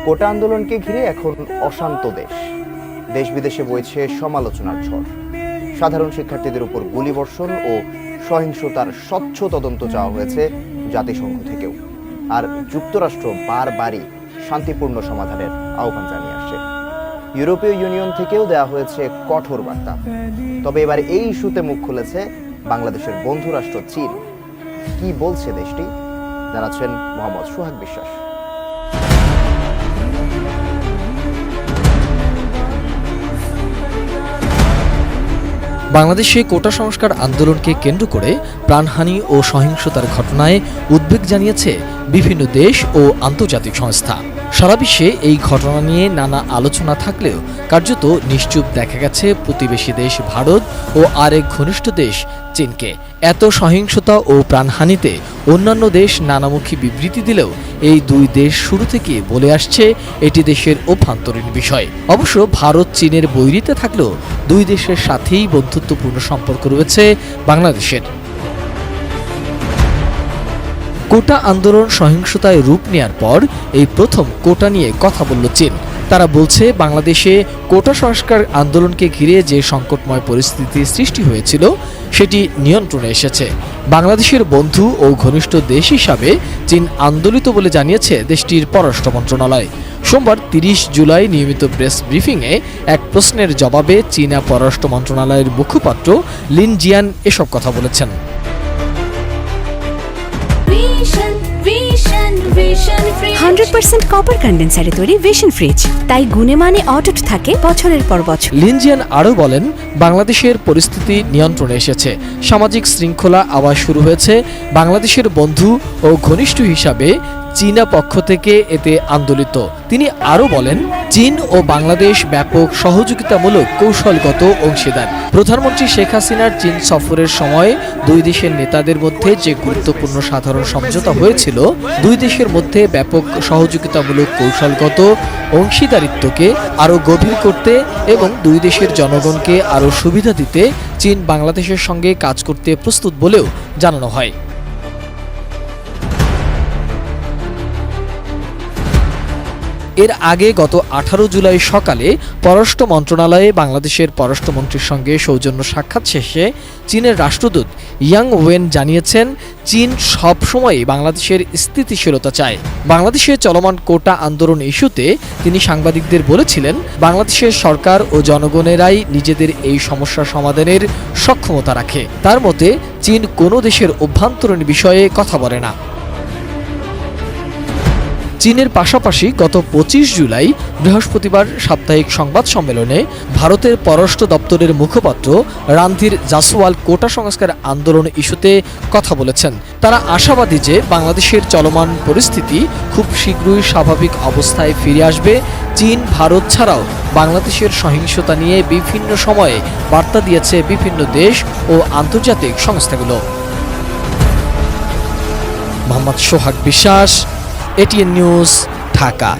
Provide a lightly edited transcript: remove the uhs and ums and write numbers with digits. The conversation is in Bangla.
কোটা আন্দোলনকে ঘিরে এখন অশান্ত দেশ বিদেশে বইছে সমালোচনার ঝড়। সাধারণ শিক্ষার্থীদের উপর গুলিবর্ষণ ও সহিংসতার স্বচ্ছ তদন্ত চাওয়া হয়েছে জাতিসংঘ থেকেও। আর যুক্তরাষ্ট্র বারবারই শান্তিপূর্ণ সমাধানের আহ্বান জানিয়ে আসছে। ইউরোপীয় ইউনিয়ন থেকেও দেওয়া হয়েছে কঠোর বার্তা। তবে এবার এই ইস্যুতে মুখ খুলেছে বাংলাদেশের বন্ধু রাষ্ট্র চীন। কি বলছে দেশটি, জানাচ্ছেন মোহাম্মদ সোহাগ বিশ্বাস। বাংলাদেশে কোটা সংস্কার আন্দোলনকে কেন্দ্র করে প্রাণহানি ও সহিংসতার ঘটনায় উদ্বেগ জানিয়েছে বিভিন্ন দেশ ও আন্তর্জাতিক সংস্থা। সারা বিশ্বে এই ঘটনা নিয়ে নানা আলোচনা থাকলেও কার্যত নিশ্চুপ দেখা গেছে প্রতিবেশী দেশ ভারত ও আরেক ঘনিষ্ঠ দেশ চীনকে। এত সহিংসতা ও প্রাণহানিতে অন্যান্য দেশ নানামুখী বিবৃতি দিলেও এই দুই দেশ শুরু থেকে বলে আসছে এটি দেশের অভ্যন্তরীণ বিষয়। অবশ্য ভারত চীনের বৈরিতে থাকলেও দুই দেশের সাথেই বন্ধুত্বপূর্ণ সম্পর্ক রয়েছে বাংলাদেশের। কোটা আন্দোলন সহিংসতায় রূপ নেয়ার পর এই প্রথম কোটা নিয়ে কথা বলল চীন। তারা বলছে বাংলাদেশে কোটা সংস্কার আন্দোলনকে ঘিরে যে সংকটময় পরিস্থিতি সৃষ্টি হয়েছিল সেটি নিয়ন্ত্রণে এসেছে। বাংলাদেশের বন্ধু ও ঘনিষ্ঠ দেশ হিসাবে চীন আন্দোলিত বলে জানিয়েছে দেশটির পররাষ্ট্র মন্ত্রণালয়। সোমবার ৩০ জুলাই নিয়মিত প্রেস ব্রিফিংয়ে এক প্রশ্নের জবাবে চীনা পররাষ্ট্র মন্ত্রণালয়ের মুখপাত্র লিন জিয়ান এসব কথা বলেছেন। 100% কপার কন্ডেন্সারে তৈরি ভিশন ফ্রিজ, তাই গুণে মানে অটুট থাকে বছরের পর বছর। লিন জিয়ান আরও বলেন, বাংলাদেশের পরিস্থিতি নিয়ন্ত্রণে এসেছে, সামাজিক শৃঙ্খলা আবার শুরু হয়েছে। বাংলাদেশের বন্ধু ও ঘনিষ্ঠ হিসাবে চীনা পক্ষ থেকে এতে আন্দোলিত। তিনি আরও বলেন, চীন ও বাংলাদেশ ব্যাপক সহযোগিতামূলক কৌশলগত অংশীদার। প্রধানমন্ত্রী শেখ হাসিনার চীন সফরের সময় দুই দেশের নেতাদের মধ্যে যে গুরুত্বপূর্ণ সাধারণ সমঝোতা হয়েছিল, দুই দেশের মধ্যে ব্যাপক সহযোগিতামূলক কৌশলগত অংশীদারিত্বকে আরও গভীর করতে এবং দুই দেশের জনগণকে আরও সুবিধা দিতে চীন বাংলাদেশের সঙ্গে কাজ করতে প্রস্তুত বলেও জানানো হয়। এর আগে গত ১৮ জুলাই সকালে পররাষ্ট্র মন্ত্রণালয়ে বাংলাদেশের পররাষ্ট্রমন্ত্রীর সঙ্গে সৌজন্য সাক্ষাৎ শেষে চীনের রাষ্ট্রদূত ইয়াং ওয়েন জানিয়েছেন, চীন সবসময়ই বাংলাদেশের স্থিতিশীলতা চায়। বাংলাদেশে চলমান কোটা আন্দোলন ইস্যুতে তিনি সাংবাদিকদের বলেছিলেন, বাংলাদেশের সরকার ও জনগণেরাই নিজেদের এই সমস্যা সমাধানের সক্ষমতা রাখে। তার মতে চীন কোনো দেশের অভ্যন্তরীণ বিষয়ে কথা বলে না। চীনের পাশাপাশি গত ২৫ জুলাই বৃহস্পতিবার সাপ্তাহিক সংবাদ সম্মেলনে ভারতের পররাষ্ট্র দপ্তরের মুখপাত্র রণধীর জাসওয়াল কোটা সংস্কার আন্দোলন ইস্যুতে কথা বলেছেন। তারা আশাবাদী যে বাংলাদেশের চলমান পরিস্থিতি খুব শীঘ্রই স্বাভাবিক অবস্থায় ফিরে আসবে। চীন, ভারত ছাড়াও বাংলাদেশের সহিংসতা নিয়ে বিভিন্ন সময়ে বার্তা দিয়েছে বিভিন্ন দেশ ও আন্তর্জাতিক সংস্থাগুলো। মোহাম্মদ সোহাগ বিশ্বাস, এটিএন নিউজ, ঢাকা।